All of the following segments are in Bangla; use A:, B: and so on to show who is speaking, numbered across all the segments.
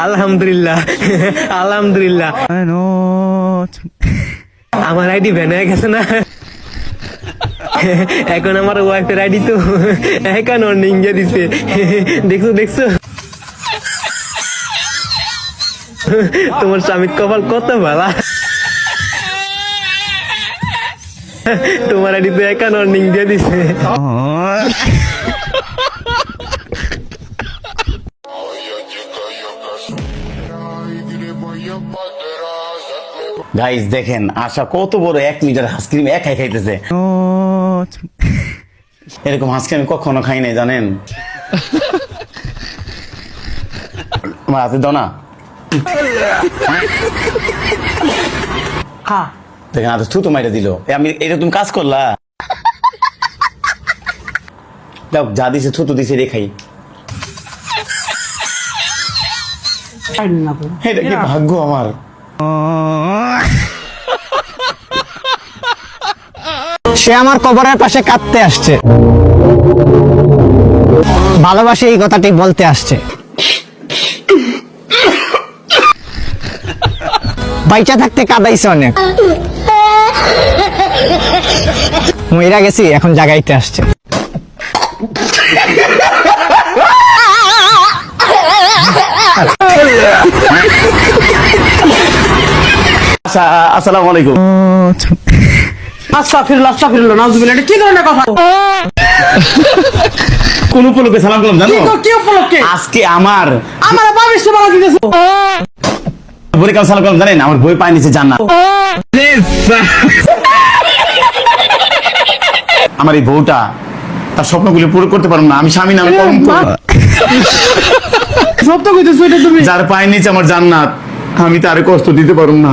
A: আলহামদুলিল্লাহ আলহামদুলিল্লাহ। আমার আইডি ব্যান হয়ে গেছে না, এখন আমার ওয়াইফের আইডি তো এখন অর্নিং দিয়ে দিছে। দেখছো দেখছো, তোমার স্বামীর কপাল কত ভালো, তোমার আইডি তো এখন অর্নিং দিয়ে দিছে।
B: গাইস দেখেন আশা কত বড় 1 লিটার আইসক্রিম একাই খাইতেছে। এরকম আইসক্রিম আমি কখনো খাই নাই জানেন। আমার হাতে দাও না, দেখেন হাতে থুতু মাইরা দিল। আমি এটা তুমি কাজ করলা, দাও যা দিছে থুতু দিছে রে খাই। এটা কি ভাগ্য আমার।
C: সে আমার কবরের পাশে কাঁদতে আসছে, ভালোবাসে এই কথাটি বলতে আসছে। বাইচা থাকতে কাঁদাইছে অনেক, মইরা গেছি এখন জাগাইতে আসছে।
B: আসসালামু আলাইকুম।
A: আস্তাগফিরুল্লাহ নাউযুবিল্লাহ, এটা কি ধরনের কথা?
B: কোন উপলক্ষে সালাম করলাম জানো?
A: কি উপলক্ষে?
B: আজকে আমার
A: বাবির সেবা দিতেছো।
B: বলে কাল সালাম করলাম জানেন, আমার বই পায় নিচে জান্নাত। আমার এই বউটা তার স্বপ্নগুলো পুরো করতে পারলাম না, আমি স্বামী নামে কলঙ্ক।
A: সত্য কইতেছো এটা তুমি?
B: যার পায় নিচে আমার জান্নাত, আমি তার কষ্ট দিতে পারুম না।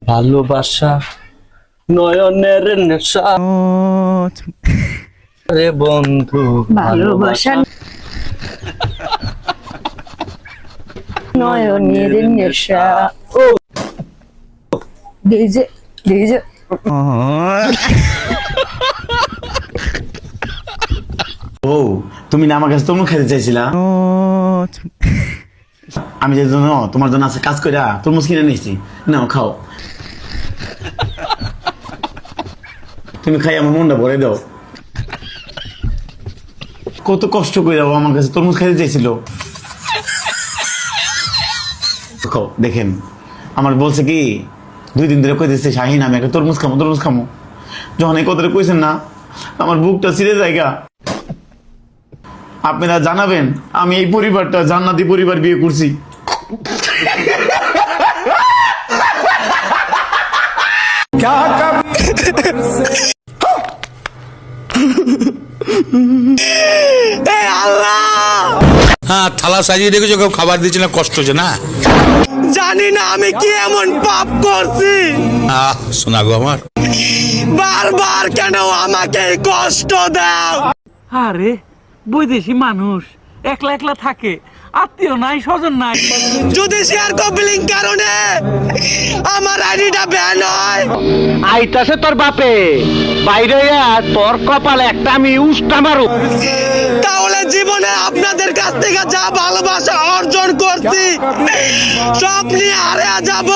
D: ভালোবাসা নয়নের নেশা রে বন্ধু,
E: ভালোবাসা নয়নের নেশা। ও ডিজে ডিজে
B: ও তুমি না আমার কাছে তরমুজ খেতে চাইছিলা, আমি যে জন্য তোমার জন্য আছে কাজ কইরা তরমুজ কিনে নিয়েছি, নাও খাও। তুমি খাই আমার মনটা ভরে দাও। কত কষ্ট করে ও আমার কাছে তরমুজ খেতে চাইছিল। খাও, দেখেন আমার বলছে কি 2 দিন ধরে কইতেছে শাহিন আমি একটা তরমুজ খামো তরমুজ খামো। যখন এই কথাটা কইছেন না, আমার বুকটা ছিঁড়ে জায়গা। আপনারা জানাবেন আমি এই পরিবারটা জান্নাতি পরিবার বিয়ে করছি।
F: হ্যাঁ, থালা সাজিয়ে রেখেছো, কেউ খাবার দিচ্ছে না, কষ্ট হচ্ছে না?
A: জানি না আমি কি এমন পাপ করছি,
F: শোনা গো আমার,
A: বারবার কেন আমাকে কষ্ট দাও?
G: আরে বৈদেশি মানুষ একলা একলা থাকে, আত্মীয় নাই স্বজন নাই।
A: যদি শেয়ার কপিলিং কারণে আমার আইডিটা ব্যান হয়,
C: আইতাছে তোর বাপে বাইরে তোর কপালে একটা আমি উষ্টা মারু।
A: তাহলে জীবনে আপনাদের কাছ থেকে যা ভালোবাসা অর্জন করছি সব নিয়ে হারিয়ে যাব।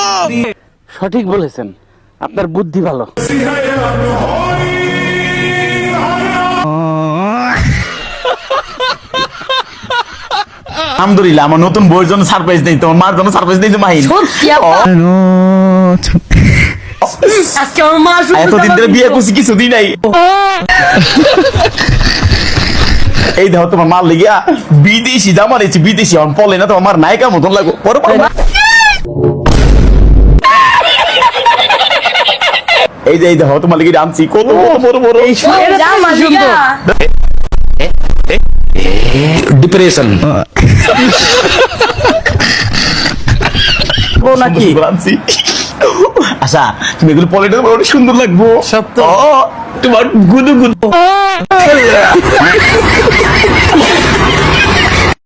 C: সঠিক বলেছেন, আপনার বুদ্ধি ভালো।
B: আলহামদুলিল্লাহ আমার নতুন বউয়ের জন্য সারপ্রাইজ নেই, তোমার মার জন্য সারপ্রাইজ নেই মাহিন।
A: আজকে আমার মা
B: এতদিন ধরে বিয়ে করছি কিছুদিন নাই। এই দেখো তোমার মার লেগিয়া বিদেশি জামা রয়েছে, বিদেশি আমার পলে না, তোমার মার নায়িকা মতন লাগো। পরে এই যে এই দেখো তোমার লেগে আনছি কত বড় বড়
F: ডিপ্রেশন
B: আনছি। আচ্ছা তুমি এগুলো পলেটা তোমার অনেক সুন্দর লাগবো, সব তো তোমার গুদু গুদু।